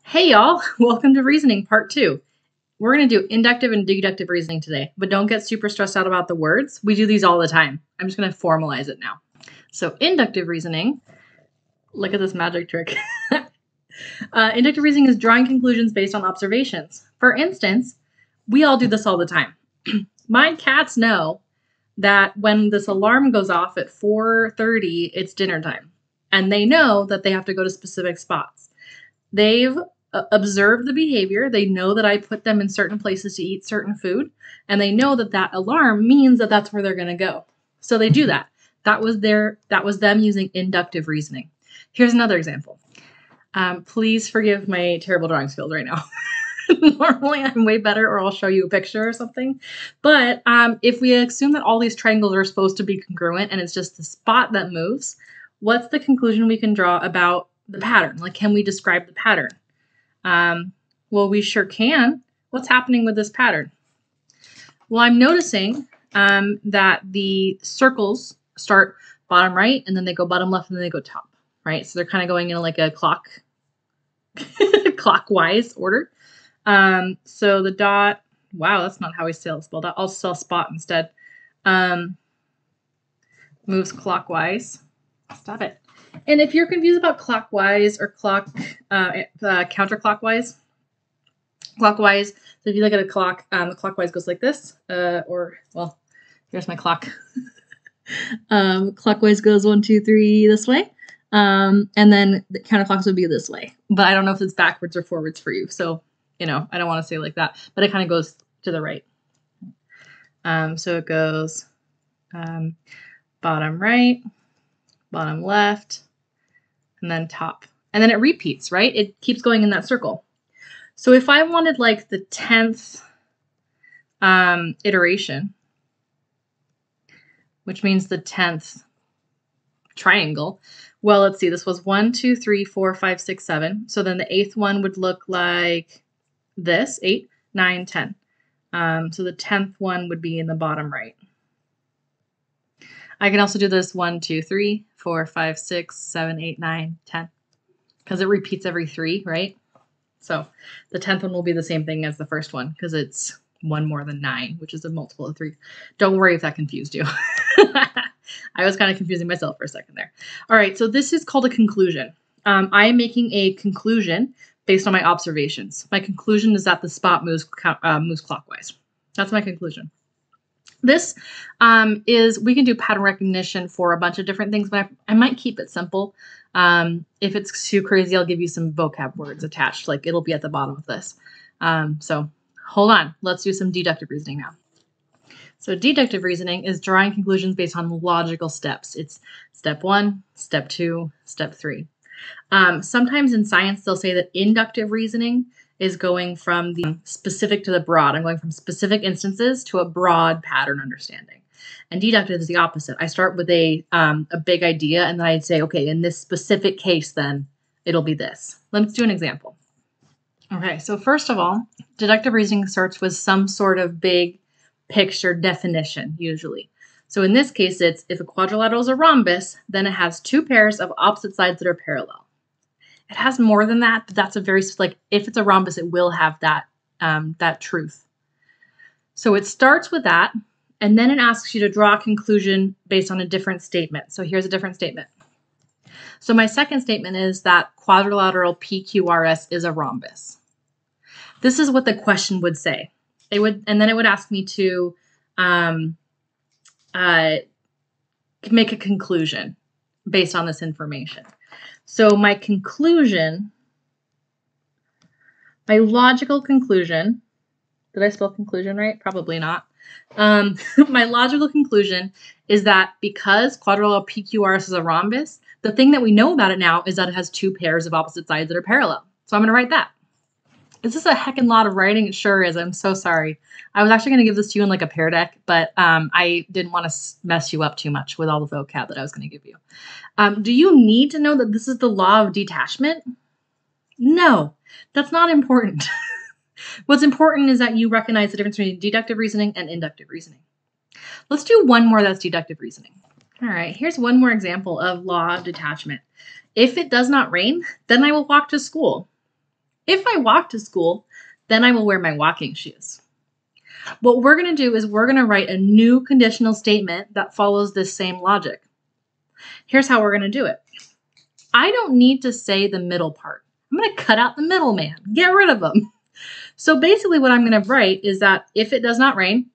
Hey y'all, welcome to Reasoning Part 2. We're going to do inductive and deductive reasoning today, but don't get super stressed out about the words. We do these all the time. I'm just going to formalize it now. So inductive reasoning, look at this magic trick. Inductive reasoning is drawing conclusions based on observations. For instance, we all do this all the time. My cats know that when this alarm goes off at 4:30, it's dinner time. And they know that they have to go to specific spots. They've observed the behavior. They know that I put them in certain places to eat certain food. And they know that that alarm means that that's where they're going to go. So they do that. That was them using inductive reasoning. Here's another example. Please forgive my terrible drawing skills right now. Normally I'm way better, or I'll show you a picture or something. But if we assume that all these triangles are supposed to be congruent and it's just the spot that moves, what's the conclusion we can draw about the pattern? Like, can we describe the pattern? Well, we sure can. What's happening with this pattern? Well, I'm noticing that the circles start bottom right, and then they go bottom left, and then they go top, right? So they're kind of going in like a clockwise order. So the dot, wow, that's not how we spell that. I'll spell spot instead. Moves clockwise. Stop it. And if you're confused about clockwise or counterclockwise, clockwise, so if you look at a clock, the clockwise goes like this, well, here's my clock. Clockwise goes 1, 2, 3 this way. And then the counterclockwise would be this way. But I don't know if it's backwards or forwards for you. So, I don't want to say it like that, but it kind of goes to the right. So it goes bottom right, bottom left, and then top. And then it repeats, right? It keeps going in that circle. So if I wanted like the 10th iteration, which means the 10th triangle, well, let's see, this was 1, 2, 3, 4, 5, 6, 7. So then the 8th one would look like this, 8, 9, 10. So the 10th one would be in the bottom right. I can also do this 1, 2, 3, 4, 5, 6, 7, 8, 9, 10. Because it repeats every 3, right? So the 10th one will be the same thing as the first one because it's 1 more than 9, which is a multiple of 3. Don't worry if that confused you. I was kind of confusing myself for a second there. All right, so this is called a conclusion. I am making a conclusion based on my observations. My conclusion is that the spot moves clockwise. That's my conclusion. This we can do pattern recognition for a bunch of different things, but I might keep it simple. If it's too crazy, I'll give you some vocab words attached, like it'll be at the bottom of this. So hold on, let's do some deductive reasoning now. So deductive reasoning is drawing conclusions based on logical steps. It's step 1, step 2, step 3. Sometimes in science, they'll say that inductive reasoning is going from the specific to the broad. I'm going from specific instances to a broad pattern understanding. And deductive is the opposite. I start with a big idea, and then I'd say, okay, in this specific case, then it'll be this. Let's do an example. Okay, so first of all, deductive reasoning starts with some sort of big picture definition, usually. So in this case, it's if a quadrilateral is a rhombus, then it has 2 pairs of opposite sides that are parallel. It has more than that, but that's a very, if it's a rhombus, it will have that truth. So it starts with that, and then it asks you to draw a conclusion based on a different statement. So here's a different statement. So my second statement is that quadrilateral PQRS is a rhombus. This is what the question would say. And then it would ask me to make a conclusion based on this information. So my conclusion, my logical conclusion, did I spell conclusion right? Probably not. My logical conclusion is that because quadrilateral PQRS is a rhombus, the thing that we know about it now is that it has 2 pairs of opposite sides that are parallel. So I'm going to write that. Is this a heckin' lot of writing? It sure is. I'm so sorry. I was actually going to give this to you in like a pear deck, but I didn't want to mess you up too much with all the vocab that I was going to give you. Do you need to know that this is the law of detachment? No, that's not important. What's important is that you recognize the difference between deductive reasoning and inductive reasoning. Let's do one more that's deductive reasoning. All right, here's one more example of law of detachment. If it does not rain, then I will walk to school. If I walk to school, then I will wear my walking shoes. What we're going to do is we're going to write a new conditional statement that follows this same logic. Here's how we're going to do it. I don't need to say the middle part. I'm going to cut out the middleman. Get rid of them. So basically what I'm going to write is that if it does not rain,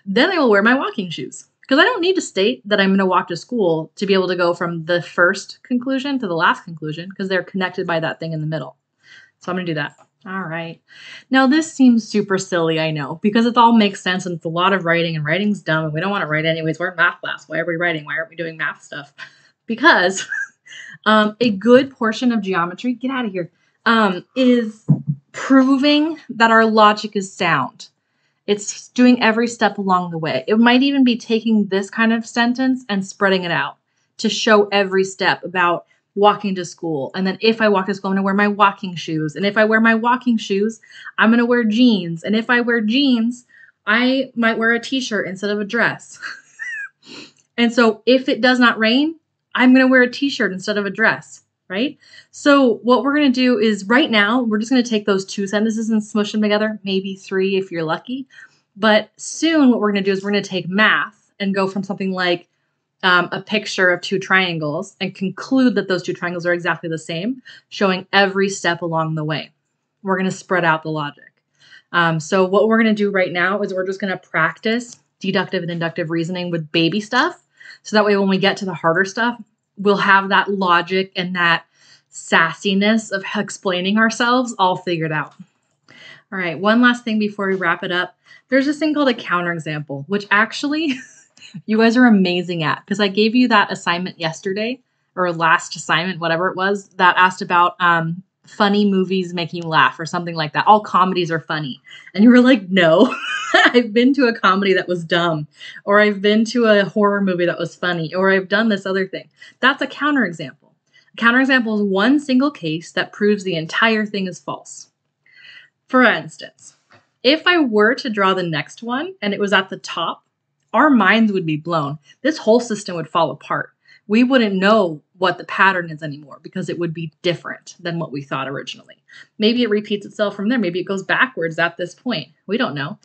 then I will wear my walking shoes. Because I don't need to state that I'm going to walk to school to be able to go from the first conclusion to the last conclusion because they're connected by that thing in the middle. So I'm going to do that. All right. Now this seems super silly, I know, because it all makes sense and it's a lot of writing and writing's dumb and we don't want to write anyways. We're in math class. Why are we writing? Why aren't we doing math stuff? Because a good portion of geometry, get out of here, is proving that our logic is sound. It's doing every step along the way. It might even be taking this kind of sentence and spreading it out to show every step about walking to school. And then if I walk to school, I'm going to wear my walking shoes. And if I wear my walking shoes, I'm going to wear jeans. And if I wear jeans, I might wear a t-shirt instead of a dress. And so if it does not rain, I'm going to wear a t-shirt instead of a dress, right? So what we're going to do is right now, we're just going to take those two sentences and smush them together, maybe three if you're lucky. But soon what we're going to do is we're going to take math and go from something like a picture of two triangles and conclude that those two triangles are exactly the same, showing every step along the way. We're going to spread out the logic. So what we're going to do right now is we're just going to practice deductive and inductive reasoning with baby stuff. So that way when we get to the harder stuff, we'll have that logic and that sassiness of explaining ourselves all figured out. All right, one last thing before we wrap it up. There's this thing called a counterexample, which actually you guys are amazing at because I gave you that assignment yesterday or last assignment, whatever it was, that asked about funny movies make you laugh or something like that. All comedies are funny. And you were like, no, I've been to a comedy that was dumb, or I've been to a horror movie that was funny, or I've done this other thing. That's a counterexample. A counterexample is one single case that proves the entire thing is false. For instance, if I were to draw the next one and it was at the top, our minds would be blown. This whole system would fall apart. We wouldn't know what the pattern is anymore because it would be different than what we thought originally. Maybe it repeats itself from there. Maybe it goes backwards at this point. We don't know.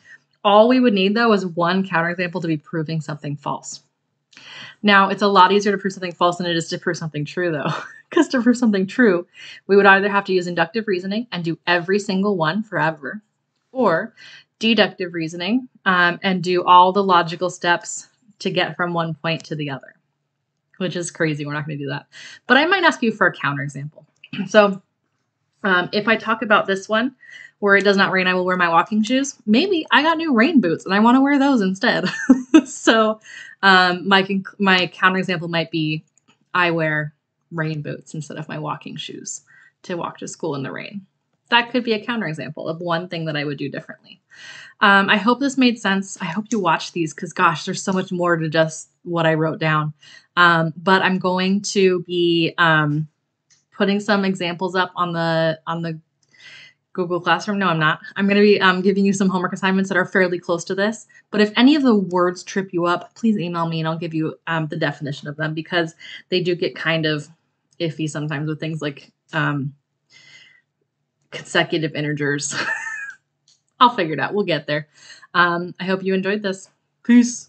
All we would need, though, is one counterexample to be proving something false. Now, it's a lot easier to prove something false than it is to prove something true, though. Because to prove something true, we would either have to use inductive reasoning and do every single one forever, or deductive reasoning and do all the logical steps to get from one point to the other, which is crazy. We're not going to do that. But I might ask you for a counterexample. So if I talk about this one, where it does not rain, I will wear my walking shoes. Maybe I got new rain boots and I want to wear those instead. So my counterexample might be I wear rain boots instead of my walking shoes to walk to school in the rain. That could be a counterexample of one thing that I would do differently. I hope this made sense. I hope you watch these because, gosh, there's so much more to just what I wrote down. But I'm going to be putting some examples up on the Google Classroom. No, I'm not. I'm going to be giving you some homework assignments that are fairly close to this. But if any of the words trip you up, please email me and I'll give you the definition of them because they do get kind of iffy sometimes with things like consecutive integers. I'll figure it out. We'll get there. I hope you enjoyed this. Peace.